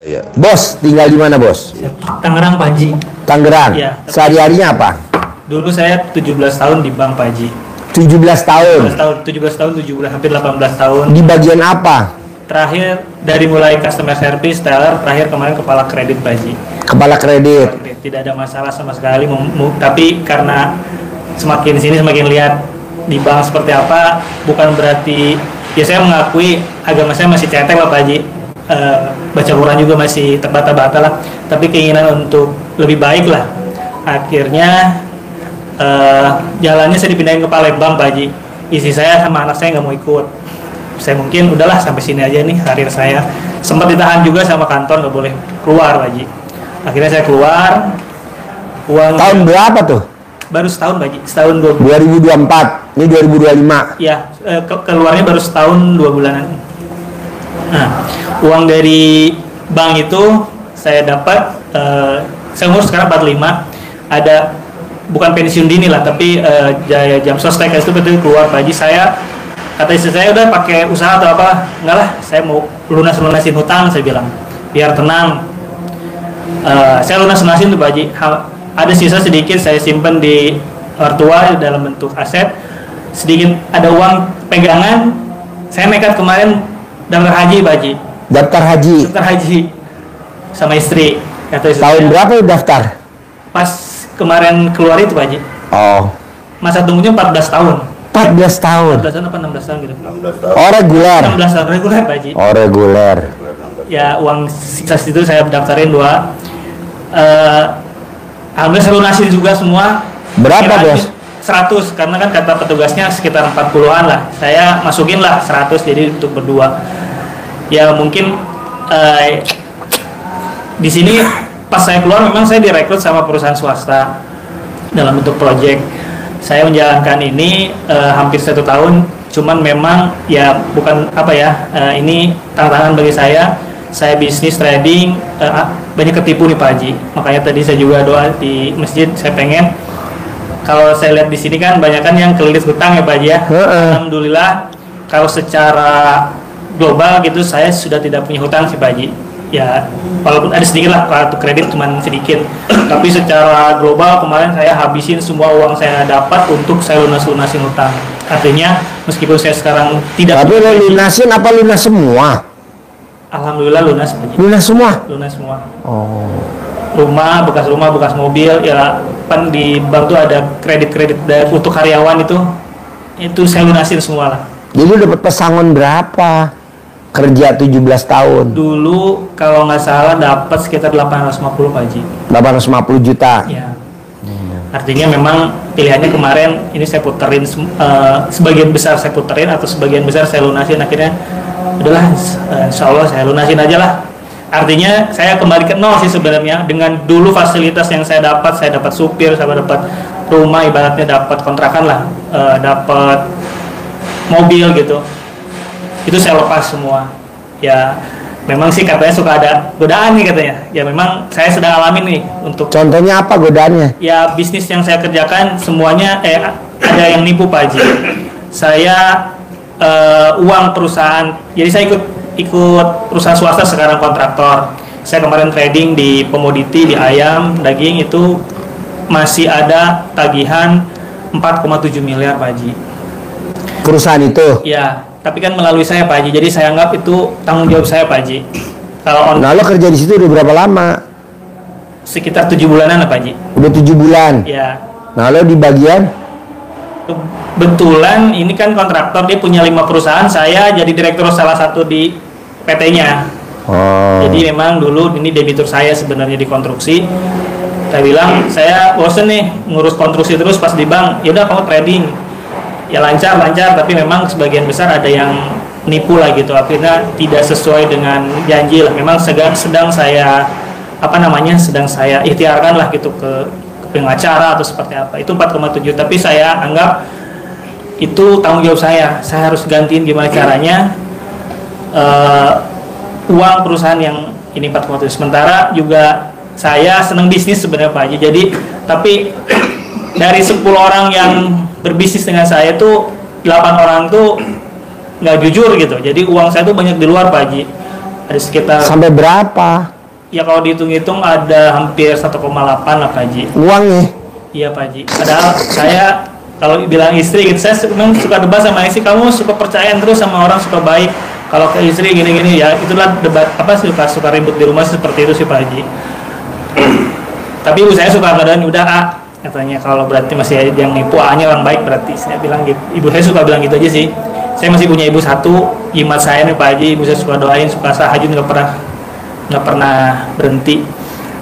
Iya. Bos, tinggal di mana, Bos? Tangerang, Pak Haji. Tangerang. Ya. Sehari-harinya apa? Dulu saya 17 tahun di bank, Pak Haji. 17 tahun. 17 tahun, 7 bulan, hampir 18 tahun. Di bagian apa? Terakhir dari mulai customer service, teller, terakhir kemarin kepala kredit, Pak Haji. Kepala kredit. Tidak ada masalah sama sekali, tapi karena semakin sini semakin lihat di bank seperti apa, bukan berarti ya saya mengakui agama saya masih cetek lah, Pak Haji. Baca Quran juga masih terbata-bata lah, tapi keinginan untuk lebih baik lah. Akhirnya jalannya saya dipindahin ke Palembang, Pak Haji. Istri saya sama anak saya nggak mau ikut. Saya mungkin udahlah sampai sini aja nih karir saya. Sempat ditahan juga sama kantor, nggak boleh keluar, Pak Haji. Akhirnya saya keluar. Tahun berapa tuh? Baru setahun, Pak Haji. Setahun 2024. Ini 2025. Ya, keluarnya baru setahun 2 bulanan. Nah, uang dari bank itu saya dapat, saya umur sekarang 45, ada bukan pensiun dini lah, tapi jaya jam sostek itu betul keluar, Pak Haji. Kata istri saya, udah pakai usaha atau apa? Enggak lah, saya mau lunasin hutang, saya bilang, biar tenang. Saya lunasin tuh, Pak Haji. Ada sisa sedikit saya simpan di mertua dalam bentuk aset, sedikit ada uang pegangan. Saya nekat kemarin daftar haji, Pak Haji. Daftar haji. Daftar haji sama istri. Kata istri Tahun saya, berapa daftar? pas kemarin keluar itu, Pak Haji. Oh. Masa tunggunya 14 tahun. 14 tahun. 14 tahun apa 16 tahun gitu? 16 tahun. Oh, reguler. 16 tahun reguler, Pak Haji. Oh, reguler. Ya, uang sisa itu saya daftarin 2. Alhamdulillah saya lunasin juga semua. Berapa, Kira-kira Bos? 100, karena kan kata petugasnya sekitar 40-an lah. Saya masukin lah 100, jadi untuk berdua. Ya mungkin di sini pas saya keluar memang saya direkrut sama perusahaan swasta dalam bentuk proyek. Saya menjalankan ini hampir 1 tahun, cuman memang ya bukan apa ya, ini tantangan bagi saya. Saya bisnis trading, banyak ketipu nih, Pak Haji. Makanya tadi saya juga doa di masjid, saya pengen, kalau saya lihat di sini kan banyak kan yang kelilit hutang ya, Pak Haji ya. Alhamdulillah kalau secara global gitu saya sudah tidak punya hutang sih, Pak Haji. Ya walaupun ada sedikit lah, kartu kredit cuman sedikit. Tapi secara global kemarin saya habisin semua uang saya dapat untuk saya lunasin hutang. Artinya meskipun saya sekarang tidak. Tapi lo lunasin apa lunas semua? Alhamdulillah lunas, Pak Haji. Lunas semua? Lunas semua. Oh. Rumah, bekas mobil, ya kan di bank tuh ada kredit untuk karyawan itu saya lunasin semua lah. Jadi dapat pesangon berapa? Kerja 17 tahun. Dulu kalau nggak salah dapat sekitar 850, Pak Haji. 850 juta. Ya. Artinya memang pilihannya kemarin ini saya puterin, sebagian besar saya puterin atau sebagian besar saya lunasin. Akhirnya udahlah, insya Allah saya lunasin aja lah. Artinya saya kembali ke nol sih sebenarnya. Dengan dulu fasilitas yang saya dapat supir, saya dapat rumah, ibaratnya dapat kontrakan lah, dapat mobil gitu. Itu saya lepas semua. Ya memang sih katanya suka ada godaan nih katanya. Ya memang saya sedang alami nih untuk. Contohnya apa godaannya? Ya bisnis yang saya kerjakan semuanya ada yang nipu, Pak Haji. Saya uang perusahaan. Jadi saya ikut perusahaan swasta sekarang kontraktor. Saya kemarin trading di komoditi, di ayam, daging itu masih ada tagihan 4,7 miliar, Pak Haji. Perusahaan itu? Ya, tapi kan melalui saya, Pak Haji. Jadi saya anggap itu tanggung jawab saya, Pak Haji. Kalau Nah, lo kerja di situ udah berapa lama? sekitar 7 bulanan lah, Pak Haji. Udah 7 bulan. Ya. Nah, lo di bagian? Kebetulan ini kan kontraktor, dia punya 5 perusahaan, saya jadi direktur salah satu di PT-nya. Oh. Jadi memang dulu ini debitur saya sebenarnya di konstruksi. Saya bilang, saya bosen nih ngurus konstruksi terus pas di bank. Ya udah kamu trading. Ya lancar, tapi memang sebagian besar ada yang nipu lah gitu. Akhirnya tidak sesuai dengan janji lah. Memang sedang saya sedang saya ikhtiarkan lah gitu ke pengacara atau seperti apa. Itu 4,7, tapi saya anggap itu tanggung jawab saya. Saya harus gantiin gimana caranya uang perusahaan yang ini 4,7. Sementara juga saya senang bisnis sebenarnya, Pak Haji. Jadi tapi dari 10 orang yang berbisnis dengan saya tuh 8 orang tuh nggak jujur gitu. Jadi uang saya tuh banyak di luar, Pak Haji. Ada sekitar, Sampai berapa ya kalau dihitung-hitung ada hampir 1,8 lah Pak Haji. uangnya? Iya Pak Haji. Padahal saya kalau bilang istri gitu, saya memang suka debat sama istri, kamu suka percayaan terus sama orang, suka baik. Kalau ke istri gini-gini ya, itulah debat apa suka ribut di rumah seperti itu sih Pak Haji. Tapi ibu saya suka kadang udah katanya kalau berarti masih ada yang nipu A-nya orang baik berarti. Saya bilang gitu. Ibu saya suka bilang gitu aja sih. Saya masih punya ibu satu, jimat saya nih Pak Haji. Ibu saya suka doain, suka tahajud, nggak pernah berhenti.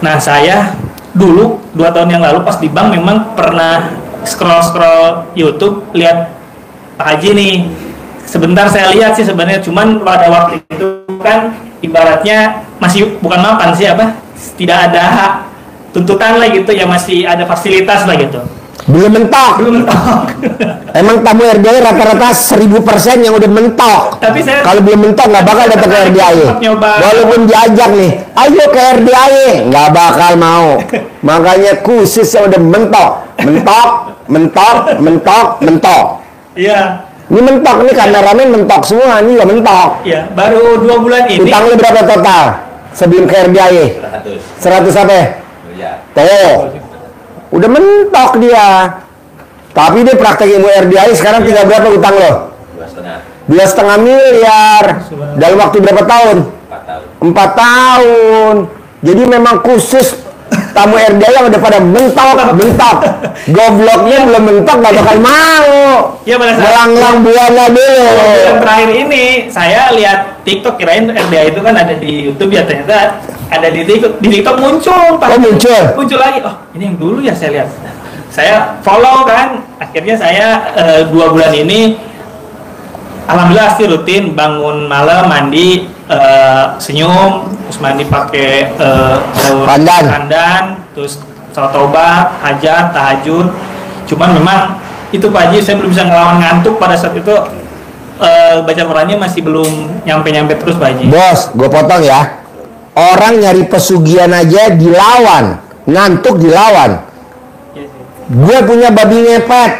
Nah saya dulu 2 tahun yang lalu pas di bank memang pernah scroll YouTube lihat Pak Haji nih. Sebentar saya lihat sih sebenarnya, cuman pada waktu itu kan ibaratnya masih bukan mapan sih apa, tidak ada tuntutan lah gitu ya, masih ada fasilitas lah gitu. Belum mentok. Emang tamu RDI rata-rata 1000% yang udah mentok. Tapi saya kalau belum mentok nggak bakal datang ke RDI. Walaupun diajak nih, ayo ke RDI, nggak bakal mau. Makanya khusus yang udah mentok. Iya. Ini mentok nih, karena ramen mentok semua, ini ya mentok. Iya, baru 2 bulan ini. Utang lu berapa total sebelum ke RDI? 100 apa? Tuh, udah mentok dia. Tapi dia praktek ilmu RDI sekarang tinggal berapa utang lo? 2,5 miliar. Dalam waktu berapa tahun? 4 tahun. Jadi memang khusus tamu RDI yang udah pada mentok. Gobloknya belum mentok gak bakal mau. Ya pada saat melanglang buana dulu. Bulan terakhir ini saya lihat TikTok, kirain RDI itu kan ada di YouTube ya, ternyata ada di TikTok muncul Pak. Oh, muncul lagi. Oh, ini yang dulu ya saya lihat. Saya follow kan. Akhirnya saya 2 bulan ini alhamdulillah sih rutin bangun malam, mandi, senyum, terus mandi pakai pandan, terus salat tobat, hajat, tahajud. Cuman memang itu Pak Haji, saya belum bisa ngelawan ngantuk pada saat itu. Baca Qurannya masih belum nyampe terus Pak Haji. Bos, gue potong ya. Orang nyari pesugihan aja dilawan, ngantuk dilawan. Gue punya babi ngepet,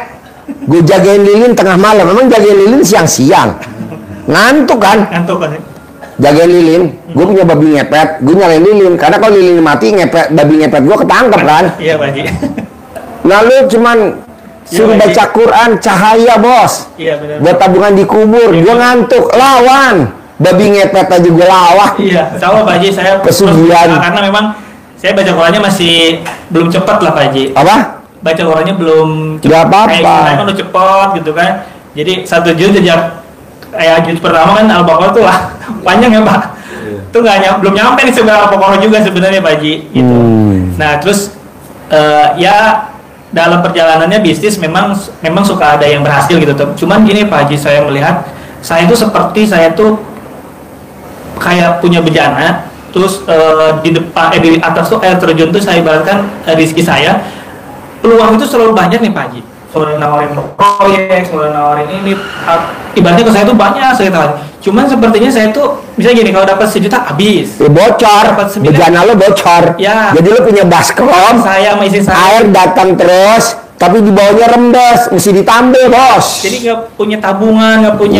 gue jagain lilin tengah malam. Emang jagain lilin siang-siang, ngantuk kan? Ngantuk kan? Jagain lilin, gue punya babi ngepet, gue nyalain lilin. Karena kalau lilin mati, babi ngepet gue ketangkep kan? Iya Pak Haji. Lalu cuman suruh baca Quran, cahaya bos. Iya benar. Buat tabungan di kubur, gue ngantuk, lawan. Babi ngepet aja gue lawan. Iya, sama Pak Haji, saya pesugihan. Karena memang saya baca Qurannya masih belum cepat lah Pak Haji. Apa? Baca Qurannya belum cepat. Gak apa-apa. Kayak udah cepat gitu kan. Jadi 1 juz sejak kayak juz pertama kan Al-Baqarah tuh lah panjang ya Pak. Itu belum nyampe nih sebenarnya Al-Baqarah juga sebenarnya Pak Haji gitu. Nah, terus ya dalam perjalanannya bisnis memang suka ada yang berhasil gitu. Cuman gini Pak Haji, saya melihat saya itu seperti saya tuh kayak punya bejana, terus di depan di atas tuh air terjun tuh saya ibaratkan rezeki saya, peluang itu selalu banyak nih Pak Haji, selalu nawarin proyek, selalu nawarin ini, ibaratnya ke saya tuh banyak saya tahu. Cuman sepertinya saya tuh misalnya gini, kalau dapat 1 juta habis, bocor, bejana lo bocor ya. Jadi lo punya baskom, saya sama istri saya, air datang terus tapi di bawahnya rembes, mesti ditambah bos. Jadi nggak punya tabungan, nggak punya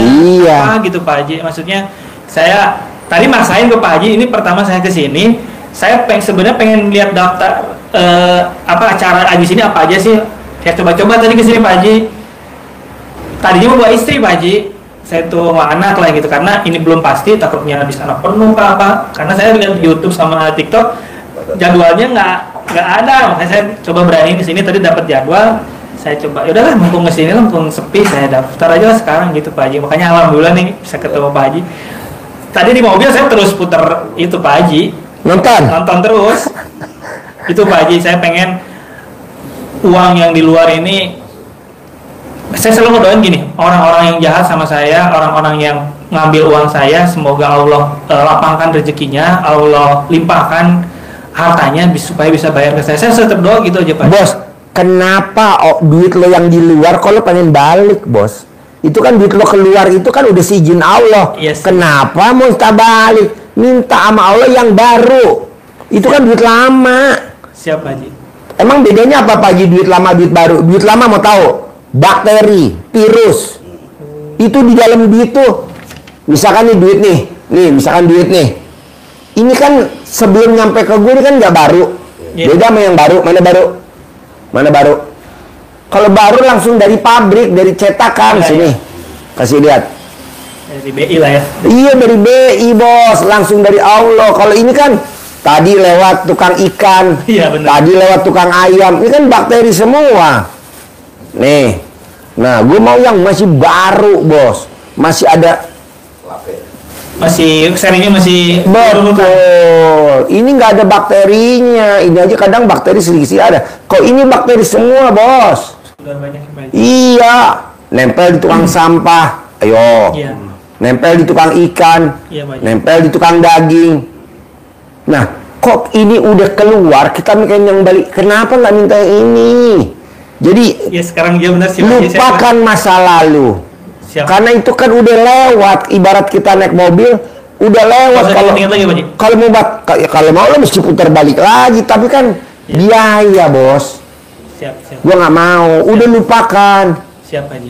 apa gitu Pak Haji. Maksudnya saya tadi maksain ke Pak Haji, ini pertama saya ke sini, saya sebenarnya pengen lihat daftar acara di sini apa aja sih. Saya coba-coba tadi ke sini Pak Haji. Tadinya mau bawa istri Pak Haji, saya tuh sama anak lah gitu, karena ini belum pasti, takutnya habis anak penuh apa. Karena saya lihat di YouTube sama TikTok jadwalnya nggak ada, makanya saya coba berani ke sini. Tadi dapat jadwal, saya coba yaudahlah mumpung ke sini, mumpung sepi, saya daftar aja lah sekarang gitu Pak Haji. Makanya alhamdulillah nih bisa ketemu Pak Haji. Tadi di mobil saya terus putar itu Pak Haji, nonton terus itu Pak Haji. Saya pengen uang yang di luar ini, saya selalu ngedoain gini, orang-orang yang jahat sama saya, orang-orang yang ngambil uang saya, semoga Allah lapangkan rezekinya, Allah limpahkan hartanya supaya bisa bayar ke saya. Saya tetap doa gitu aja Pak Haji. Bos, kenapa duit lo yang di luar kalau pengen balik bos? Itu kan duit lo keluar itu kan udah seizin Allah. Yes. Kenapa mau minta balik? Minta sama Allah yang baru. Itu kan duit lama. Siap Haji. Emang bedanya apa Pak Haji, duit lama duit baru? Duit lama mau tahu? Bakteri, virus. Itu di dalam duit tuh. Misalkan nih duit nih misalkan duit nih. Ini kan sebelum nyampe ke gue ini kan nggak baru. Beda sama yang baru. Mana baru? Mana baru? Kalau baru langsung dari pabrik, dari cetakan sini. Kasih lihat. Dari BI lah ya. Iya dari BI bos, langsung dari Allah. Kalau ini kan tadi lewat tukang ikan, Iya benar. tadi lewat tukang ayam. Ini kan bakteri semua. Nih, nah gue mau yang masih baru bos, masih ada. Masih serinya masih Betul. Ini nggak ada bakterinya. Ini aja kadang bakteri sedikit ada. Kok ini bakteri semua bos? Sudah banyak. Iya. Nempel di tukang sampah. Ayo. Iya. Nempel di tukang ikan. Iya, Pak. Nempel di tukang daging. Nah, kok ini udah keluar, kita mikir yang balik. Kenapa nggak minta yang ini? Jadi, Ya sekarang dia benar sih. lupakan masa lalu. Siap. Karena itu kan udah lewat. Ibarat kita naik mobil, udah lewat. Nggak usah diingat lagi, Pak Ji. Kalau mau lo mesti putar balik lagi. Tapi kan biaya bos. Siap. Gua nggak mau. Udah lupakan. Siap Pak Ji.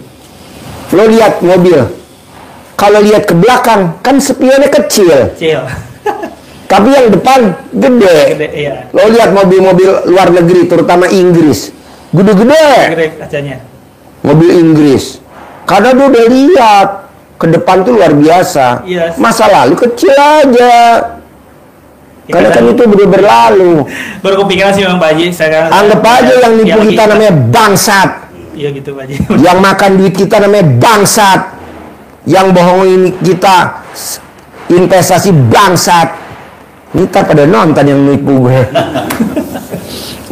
Lo lihat mobil. Kalau lihat ke belakang, kan spionnya kecil. Cil. Tapi yang depan gede. Gede, iya. Lo lihat mobil-mobil luar negeri, terutama Inggris. Gede-gede. Gede kacanya. Mobil Inggris. Karena dia udah lihat ke depan tuh luar biasa. Iya. Masa lalu kecil aja. Ya, Karena kan itu udah berlalu. Baru kepikiran sih Bang Pak Ji. Anggap aja yang nipu kita namanya bangsat. Iya gitu Pak Ji. Yang makan duit kita namanya bangsat. Yang bohongin kita investasi bangsat. Ini pada nonton yang nipu gue.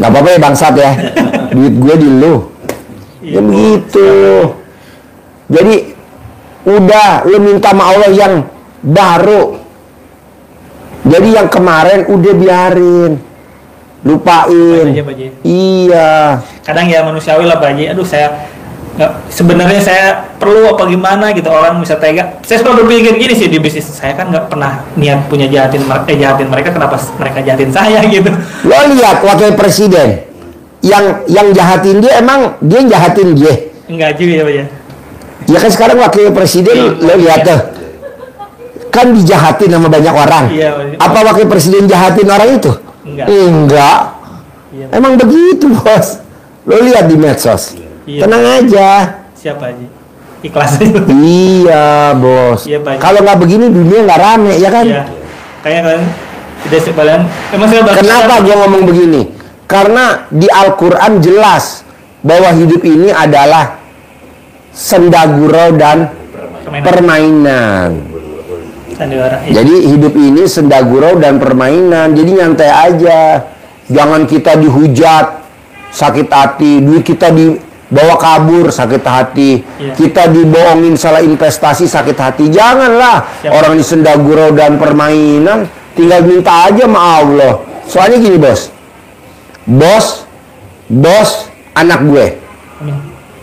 Gak apa-apa ya bangsat ya. Duit gue di lu. Ya begitu. Jadi udah lu minta sama Allah yang baru. Jadi yang kemarin udah biarin. Lupain. Aja, Pak Ji. Iya. Kadang ya manusiawi lah Pak Ji. Aduh saya sebenarnya saya perlu apa gimana gitu, orang bisa tega. Saya suka berpikir gini sih di bisnis. Saya kan nggak pernah niat punya jahatin mereka, kenapa mereka jahatin saya gitu. Lo lihat wakil presiden yang jahatin dia, emang dia jahatin dia. Enggak juga ya Pak Ji. Ya kan sekarang wakil presiden lo lihat tuh. Kan dijahatin sama banyak orang. Iya, Pak Ji. Apa wakil presiden jahatin orang itu? Enggak. Iya. Emang begitu bos. Lo lihat di medsos. Iya. Tenang aja. Siapa Ji? Ikhlas aja. Iya bos. Iya, Pak. Kalau nggak begini dunia nggak rame ya kan? Iya. Kayaknya kalian tidak sekalian. Emang saya baca. Kenapa gue ngomong begini? Karena di Al-Quran jelas bahwa hidup ini adalah sendagurau dan permainan. Sandiwara. Iya. Jadi hidup ini sendagurau dan permainan. Jadi nyantai aja. Jangan kita dihujat, sakit hati. Duit kita dibawa kabur, sakit hati. Iya. Kita dibohongin salah investasi, sakit hati. Janganlah. Siap. Orang di sendagurau dan permainan, tinggal minta aja sama Allah. Soalnya gini bos. Bos anak gue. Amin.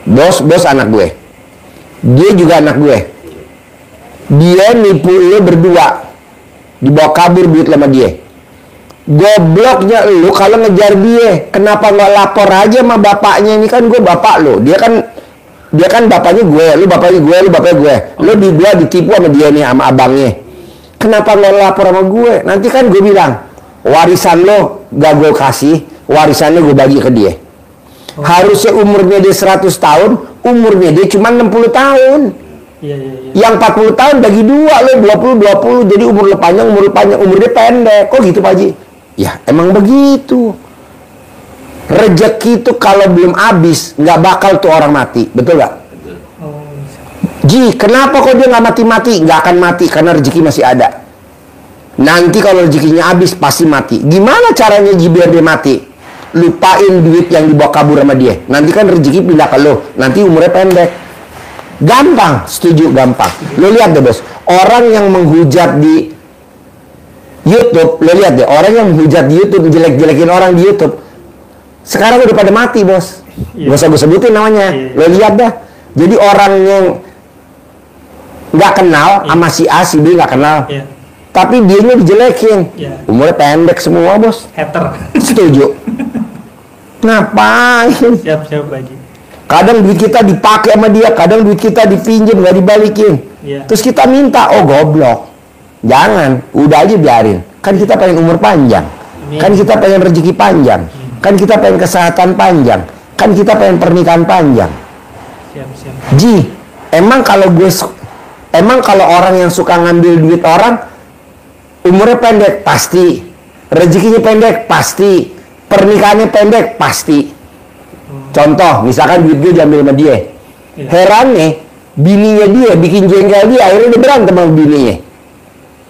Bos anak gue. Dia juga anak gue. Dia nipu lu berdua, dibawa kabur duit sama dia. Gobloknya lu kalau ngejar dia, kenapa nggak lapor aja sama bapaknya? Ini kan gue bapak lu, dia kan bapaknya gue, lu bapaknya gue. Lu dua ditipu sama dia nih, sama abangnya. Kenapa nggak lapor sama gue? Nanti kan gue bilang warisan lo gak gue kasih, warisannya gue bagi ke dia. Harusnya umurnya dia 100 tahun, umurnya dia cuma 60 tahun. Iya. Yang 40 tahun bagi dua, lo 20, jadi umur lo panjang, umur dia pendek. Kok gitu Pak Haji? Ya emang begitu. Rezeki itu kalau belum habis nggak bakal tuh orang mati, betul nggak? Ji, kenapa kok dia nggak mati-mati? Nggak akan mati karena rezeki masih ada. Nanti kalau rezekinya habis pasti mati. Gimana caranya Ji biar dia mati? Lupain duit yang dibawa kabur sama dia. Nanti kan rezeki pindah ke lo. Nanti umurnya pendek. Gampang, setuju, gampang. Lo lihat deh bos, orang yang menghujat di YouTube, lo lihat deh, orang yang menghujat di YouTube, jelek-jelekin orang di YouTube, sekarang udah pada mati bos. Gak usah gue sebutin namanya. Lo lihat dah. Jadi orang yang nggak kenal sama si A, si B nggak kenal, tapi dianya dijelekin, umurnya pendek semua bos. Hater. Setuju. Ngapain? Siap Haji. Kadang duit kita dipakai sama dia, kadang duit kita dipinjam nggak dibalikin. Terus kita minta, oh goblok. Jangan, udah aja biarin. Kan kita pengen umur panjang. Kan kita pengen rezeki panjang. Kan kita pengen kesehatan panjang. Kan kita pengen pernikahan panjang. Siap. Ji, emang kalau orang yang suka ngambil duit orang umurnya pendek pasti, rezekinya pendek pasti, pernikahannya pendek pasti. Contoh, misalkan duit gue diambil sama dia. Herannya, bininya dia bikin jengkel dia, akhirnya dia berantem sama bininya.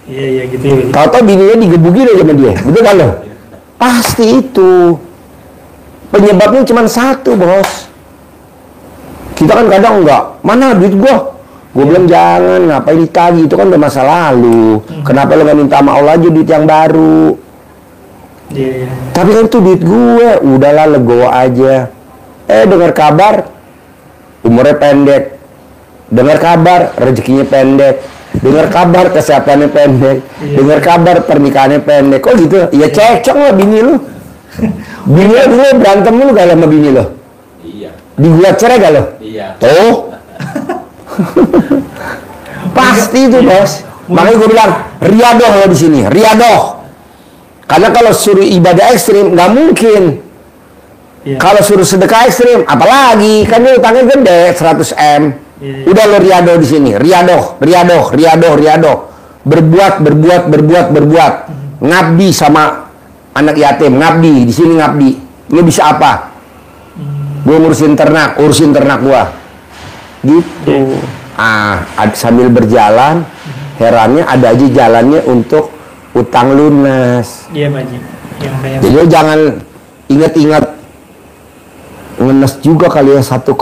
Iya gitu ya. Tahu-tahu bininya digebukin aja sama dia, betul kan lo? Pasti itu. Penyebabnya cuma satu, bos. Kita kan kadang enggak, mana duit gua? Gue bilang jangan, ngapain ditagih, itu kan udah masa lalu. Kenapa lo gak minta sama Allah aja duit yang baru? Iya. Tapi kan itu duit gue, udahlah legowo aja. Dengar kabar, umurnya pendek. Dengar kabar, rezekinya pendek. Dengar kabar, kesehatannya pendek. Dengar kabar, pernikahannya pendek. Kok gitu? Ya cekcok lah bini lu. Bini lu dulu berantem lu gak sama bini lu? Iya. Digugat cerai gak lo? Iya. Tuh. Pasti itu, bos. Makanya gue bilang, riadoh lo di sini, riadoh. Karena kalau suruh ibadah ekstrim, nggak mungkin. Iya. Kalau suruh sedekah ekstrim, apalagi? Kan dia utangnya gede, 100 M. Iya. Udah lo riadoh di sini, riadoh. Berbuat. Ngabdi sama anak yatim, ngabdi. Di sini ngabdi. Lo bisa apa? Gue urusin ternak gua. Gitu. Sambil berjalan, herannya ada aja jalannya untuk utang lunas. Iya Pak Haji. Jadi lo jangan ingat-ingat ngenes juga kali ya 1,7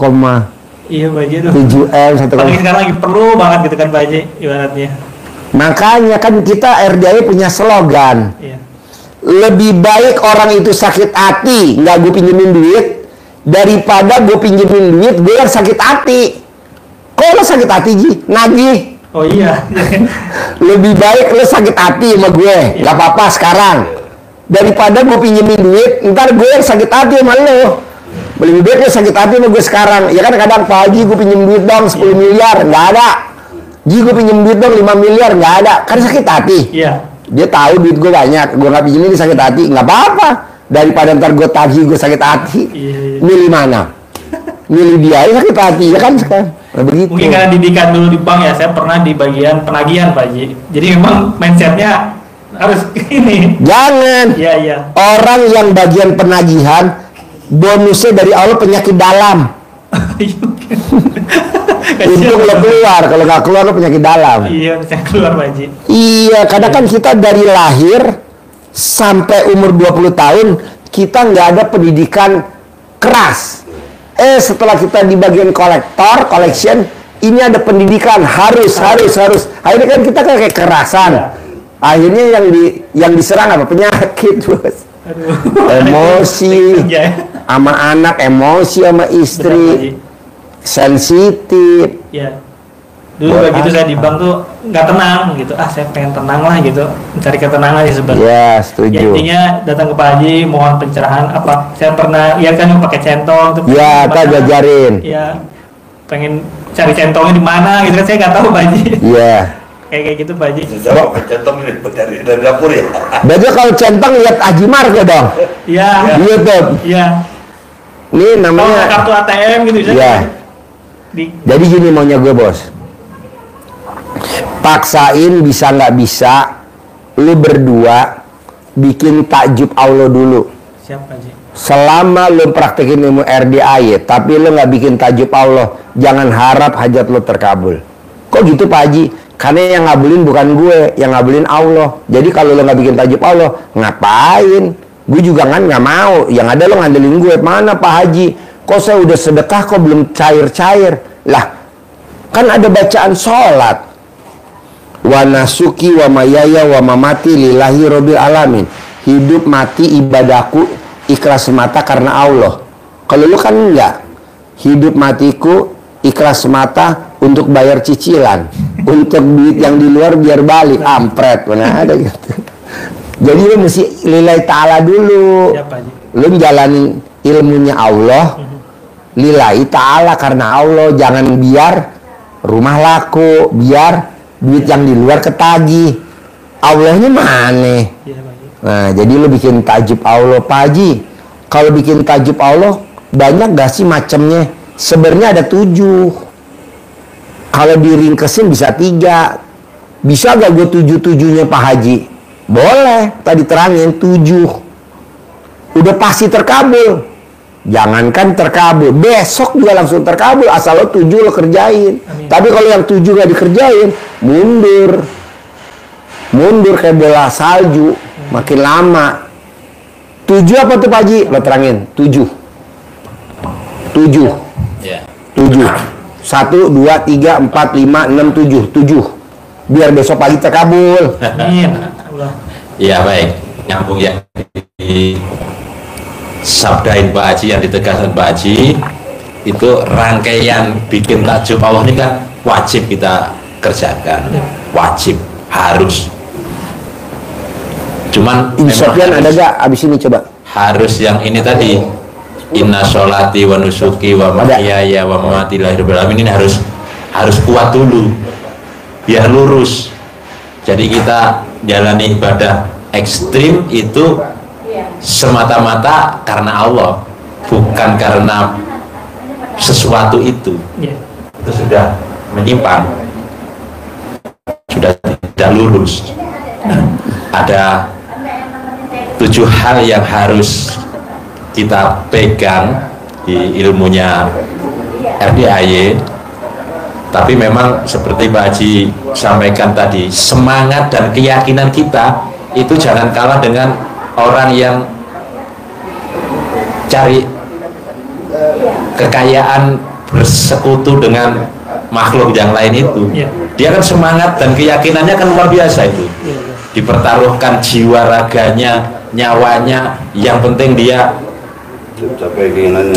Iya Pak Haji. M, 1, Apalagi sekarang lagi perlu banget gitu kan Pak Haji, ibaratnya. makanya kan kita RDI punya slogan. Iya. Lebih baik orang itu sakit hati nggak gue pinjemin duit daripada gue pinjemin duit gue yang sakit hati. Kok lo sakit hati Ji? Nagih. Oh iya. Lebih baik lo sakit hati sama gue, nggak apa-apa sekarang, daripada gue pinjemin duit ntar gue yang sakit hati sama lo. Lebih baik lo sakit hati sama gue sekarang. Ya kan kadang Pak Haji gue pinjem duit dong 10 miliar, nggak ada. Ji gue pinjem duit dong 5 miliar, nggak ada. Kan sakit hati. Iya. Dia tahu duit gue banyak, gue nggak pinjemin dia sakit hati, nggak apa-apa. Daripada ntar gue tagih gue sakit hati. Iya. Milih mana? Milih dia yang sakit hati, ya kan sekarang. Nah, begitu. Mungkin karena didikan dulu di bank ya, saya pernah di bagian penagihan Pak Haji. Jadi memang mindsetnya harus ini. Jangan. Iya. Orang yang bagian penagihan bonusnya dari Allah penyakit dalam. Untuk lo keluar, kalau nggak keluar lo penyakit dalam. Iya, saya keluar Pak Haji. Iya, kadang kan kita dari lahir sampai umur 20 tahun kita nggak ada pendidikan keras. Setelah kita di bagian collection, ini ada pendidikan harus. Akhirnya kan kita kayak kekerasan. Akhirnya yang diserang apa? Penyakit, bos. Emosi sama anak, emosi sama istri, sensitif. Iya. Dulu begitu saya di bank tuh nggak tenang gitu. Saya pengen tenang lah gitu, mencari ketenangan ya sebenarnya. Ya, setuju. Ya, intinya datang ke Pak Haji, mohon pencerahan apa. Saya pernah lihat kan yang pakai centong tuh. Ya, kita diajarin. Iya. Pengen cari centongnya di mana gitu kan, saya nggak tahu Pak Haji. Iya. Kayak gitu Pak Haji. Jawab centong ini dari dapur ya. Berarti kalau centang lihat Haji Margo dong. Iya. Di YouTube. Iya. Ini Kalau namanya. kartu ATM gitu Iya. Jadi gini maunya gue, bos. Paksain bisa nggak bisa, lu berdua bikin takjub Allah dulu. Siap Pak Haji. Selama lu praktekin ilmu RDAY, tapi lu nggak bikin takjub Allah, jangan harap hajat lu terkabul. Kok gitu Pak Haji? Karena yang ngabulin bukan gue, yang ngabulin Allah. Jadi kalau lu nggak bikin takjub Allah, ngapain? Gue juga kan nggak mau. Yang ada lu ngandelin gue. Mana Pak Haji? Kok saya udah sedekah kok belum cair-cair? Lah, kan ada bacaan sholat. Wa nasuki wa mayaya wa mamati lillahi rabbil alamin. Hidup mati ibadahku ikhlas semata karena Allah. Kalau lu kan enggak. Hidup matiku ikhlas semata untuk bayar cicilan. Untuk duit yang di luar biar balik. Ampret, mana ada gitu. Jadi lu mesti lillahi ta'ala dulu. Siap Pak Haji. Lu jalanin ilmunya Allah. Lillahi ta'ala karena Allah. Jangan biar rumah laku, biar duit yang di luar ketagih. Allahnya mana? Iya, Pak Haji. Nah, jadi lu bikin tajub Allah, Pak Haji. Kalau bikin tajub Allah, banyak gak sih macamnya? Sebenarnya ada 7. Kalau diringkesin bisa 3. Bisa gak gue 7-7-nya Pak Haji? Boleh, tadi terangin 7. Udah pasti terkabul. Jangankan terkabul, besok juga langsung terkabul asal lo 7 lo kerjain. Amin. Tapi kalau yang 7 gak dikerjain, mundur kayak bola salju, makin lama. 7 apa tuh Pak Haji? Lo terangin. 7 Ya. 7 1, 2, 3, 4, 5, 6, 7 biar besok pagi terkabul. Amin. Allah. Iya baik, nyambung yang disabdain Pak Haji, yang ditegaskan Pak Haji, itu rangkaian bikin takjub Allah ini kan wajib kita kerjakan, wajib, harus. Cuman Insofyan memang ada harus- gak abis ini coba? harus yang ini tadi, inna sholati wa nusuki wa mahyaya wa mamati lillahi rabbil alamin, ini harus kuat dulu biar lurus. Jadi kita jalani ibadah ekstrim itu semata-mata karena Allah, bukan karena sesuatu itu. Iya. Itu sudah menyimpang, sudah tidak lurus. Ada 7 hal yang harus kita pegang di ilmunya RDAY. Tapi memang seperti Pak Haji sampaikan tadi, semangat dan keyakinan kita itu jangan kalah dengan orang yang cari kekayaan bersekutu dengan makhluk yang lain itu. Iya. Dia kan semangat dan keyakinannya kan luar biasa itu. Iya. Dipertaruhkan jiwa raganya, nyawanya, yang penting dia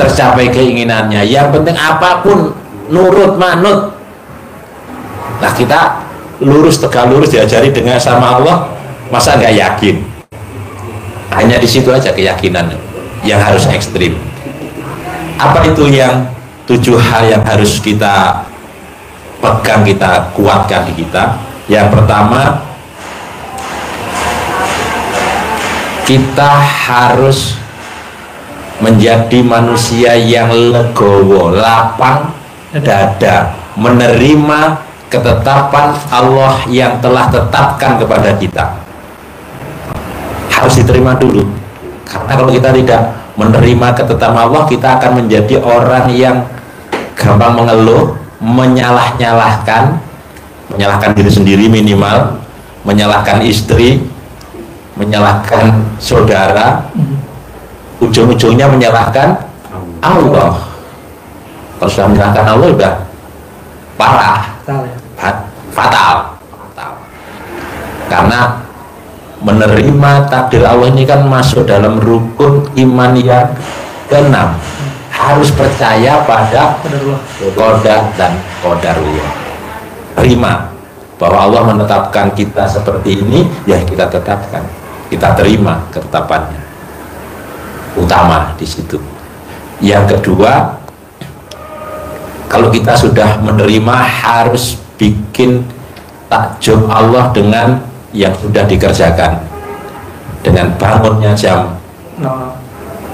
tercapai keinginannya. Yang penting apapun nurut manut. Nah kita lurus tegak lurus diajari dengan sama Allah, masa nggak yakin? Hanya di situ aja keyakinan yang harus ekstrim. Apa itu yang 7 hal yang harus kita pegang, kita kuatkan di kita? Yang pertama, kita harus menjadi manusia yang legowo, lapang dada, menerima ketetapan Allah yang telah tetapkan kepada kita. Harus diterima dulu, karena kalau kita tidak menerima ketetapan Allah, kita akan menjadi orang yang gampang mengeluh, menyalahkan diri sendiri minimal, menyalahkan istri, menyalahkan saudara, ujung-ujungnya menyalahkan Allah. Kalau sudah menyalahkan Allah sudah parah, Tahu ya. fatal. Karena menerima takdir Allah ini kan masuk dalam rukun iman yang ke-6. Harus percaya pada Qadarullah. qada dan qadarullah. Terima bahwa Allah menetapkan kita seperti ini, ya kita tetapkan, kita terima ketetapannya. Utama di situ. Yang kedua, kalau kita sudah menerima, harus bikin takjub Allah dengan yang sudah dikerjakan, dengan bangunnya jam No.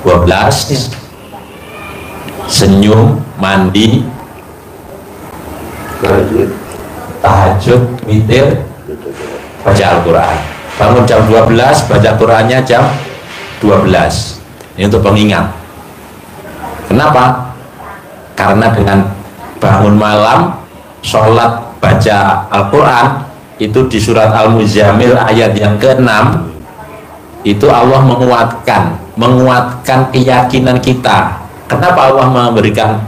12, senyum, mandi, tahajud, witir, baca Al-Quran. Bangun jam 12, baca Qurannya jam 12. Ini untuk pengingat. Kenapa? Karena dengan bangun malam, sholat, baca Al-Quran, itu di surat Al-Muzammil ayat yang ke-6, itu Allah menguatkan keyakinan kita. Kenapa Allah memberikan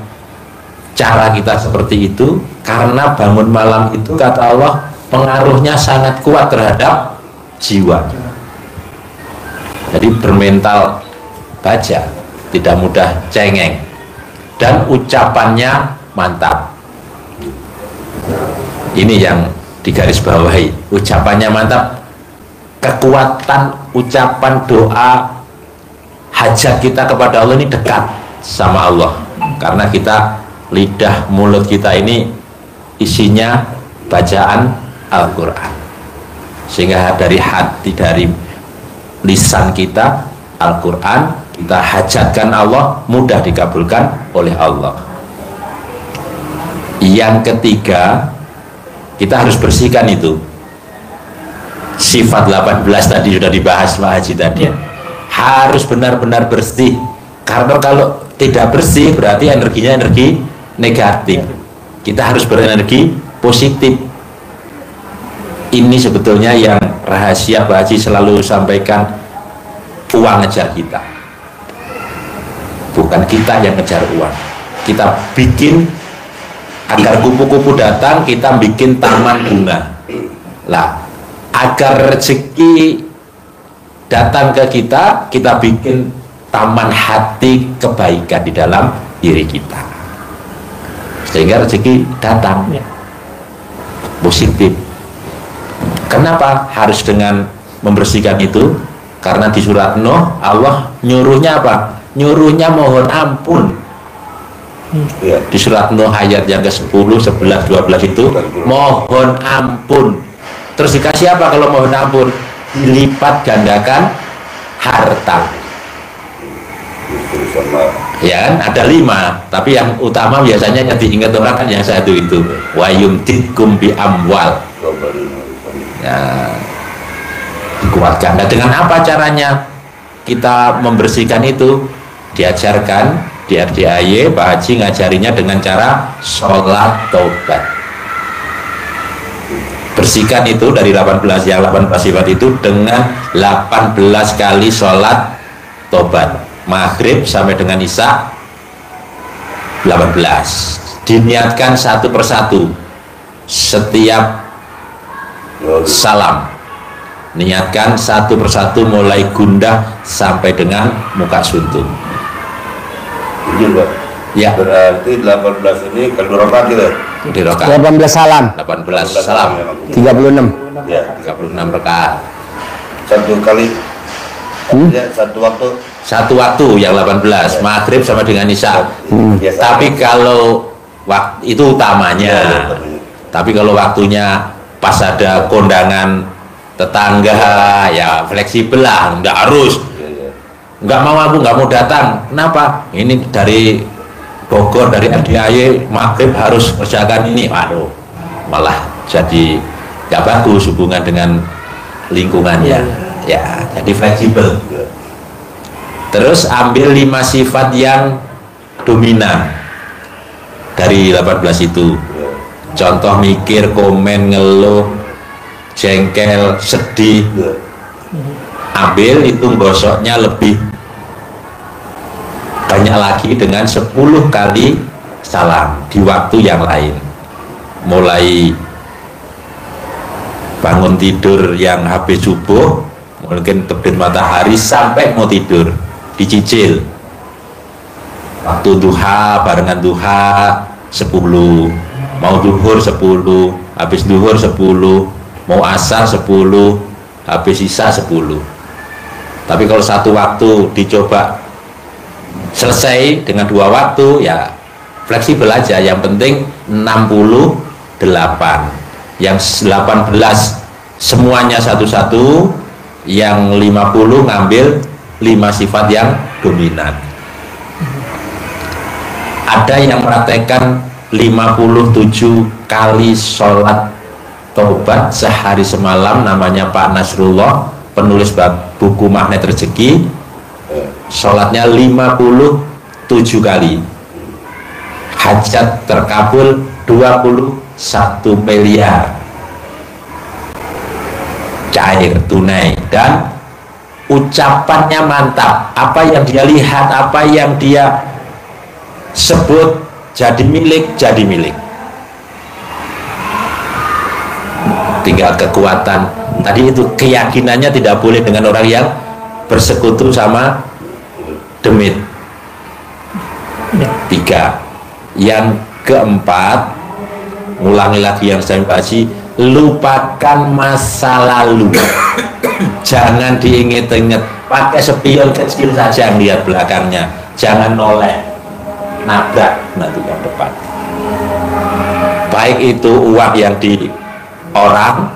cara kita seperti itu? Karena bangun malam itu, kata Allah, pengaruhnya sangat kuat terhadap jiwa. Jadi bermental baja, tidak mudah cengeng, dan ucapannya mantap. Ini yang digarisbawahi, ucapannya mantap. Kekuatan ucapan doa hajat kita kepada Allah ini dekat sama Allah, karena kita, lidah mulut kita ini isinya bacaan Al-Quran. sehingga dari hati, dari lisan kita Al-Quran kita hajatkan Allah, mudah dikabulkan oleh Allah. Yang ketiga, kita harus bersihkan itu sifat 18 tadi sudah dibahas Pak Haji tadi, harus benar-benar bersih, karena kalau tidak bersih berarti energinya energi negatif. Kita harus berenergi positif. Ini sebetulnya yang rahasia Pak Haji selalu sampaikan, uang ngejar kita, bukan kita yang ngejar uang. Kita bikin agar kupu-kupu datang, kita bikin taman bunga lah, agar rezeki datang ke kita, kita bikin taman hati kebaikan di dalam diri kita, sehingga rezeki datang positif. Kenapa harus dengan membersihkan itu? Karena di surat Nuh Allah nyuruhnya apa? Nyuruhnya mohon ampun. Di surat Nuh ayat yang ke-10, 11, 12 itu mohon ampun. Terus dikasih apa kalau mohon ampun? Dilipat gandakan harta. Ya kan? Ada 5, tapi yang utama biasanya yang diingat orang kan yang satu itu. Wa yumtidkum bi amwal. Ya, dikuatkan. Nah, dengan apa caranya kita membersihkan itu? Diajarkan di RDAY, Pak Haji ngajarinya dengan cara sholat taubat. Bersihkan itu dari 18 sifat itu dengan 18 kali sholat taubat, maghrib sampai dengan isya 18. Diniatkan satu persatu setiap salam, niatkan satu persatu mulai gundah sampai dengan muka suntuk. Ya. Berarti 18 ini kalau rakaat gitu. Di rakaat 18 salam, 18 salam, 36. Ya, 36 rakaat. satu kali. Ya, satu waktu yang 18, maghrib sama dengan isya. Biasa. Tapi kalau waktu itu utamanya. Tapi kalau waktunya pas ada kondangan tetangga, ya fleksibel lah, nggak harus. Nggak mau, aku nggak mau datang. Kenapa? Ini dari Bogor, dari RDAY, maghrib harus kerjakan ini. Waduh, malah jadi nggak bagus hubungan dengan lingkungannya. Ya, jadi fleksibel. Terus ambil 5 sifat yang dominan dari 18 itu. Contoh mikir, komen, ngeluh, jengkel, sedih. Ambil itu, gosoknya lebih banyak lagi dengan 10 kali salam di waktu yang lain. Mulai bangun tidur yang habis subuh, mungkin terbit matahari sampai mau tidur, dicicil. Waktu duha, barengan duha 10, mau duhur 10, habis duhur 10, mau asar 10, habis isya 10. Tapi kalau satu waktu dicoba selesai dengan 2 waktu, ya fleksibel aja. Yang penting 68, yang 18 semuanya satu-satu, yang 50 ngambil 5 sifat yang dominan. Ada yang praktekkan 57 kali sholat taubat sehari semalam, namanya Pak Nasrullah, penulis buku Magnet Rezeki. Sholatnya 57 kali, hajat terkabul 21 miliar cair tunai, dan ucapannya mantap. Apa yang dia lihat, apa yang dia sebut jadi milik, jadi milik. Tinggal kekuatan tadi itu, keyakinannya tidak boleh dengan orang yang bersekutu sama demit. 3. Yang keempat, ulangi lagi yang saya baca, lupakan masa lalu. Jangan diinget-inget, pakai spion kecil saja lihat belakangnya, jangan noleh, nabrak nanti yang depan. Baik itu uang yang di orang,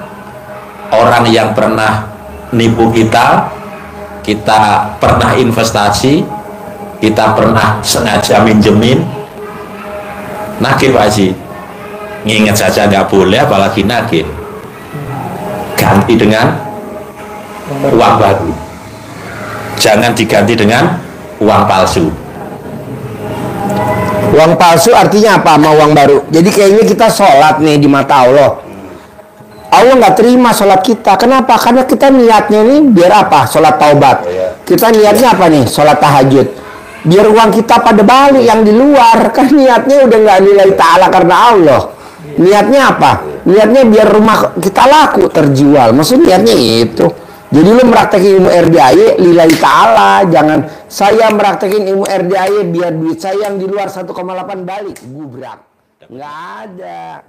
orang yang pernah nipu kita, kita pernah investasi, kita pernah sengaja minjemin, nagih Pak Haji, nginget saja nggak boleh, apalagi nagih. Ganti dengan uang baru, jangan diganti dengan uang palsu. Uang palsu artinya apa sama uang baru? Jadi kayaknya kita sholat nih di mata Allah. Allah nggak terima sholat kita. Kenapa? Karena kita niatnya nih biar apa? Sholat taubat. Kita niatnya apa nih? Sholat tahajud. Biar uang kita pada balik yang di luar. Kan niatnya udah nggak nilai ta'ala karena Allah. Niatnya apa? Niatnya biar rumah kita laku, terjual. Maksudnya niatnya itu. Jadi lu meraktekin ilmu RDAY lillahi ta'ala. Jangan saya meraktekin ilmu RDAY biar duit saya yang di luar 1,8 balik. Gubrak. Nggak ada.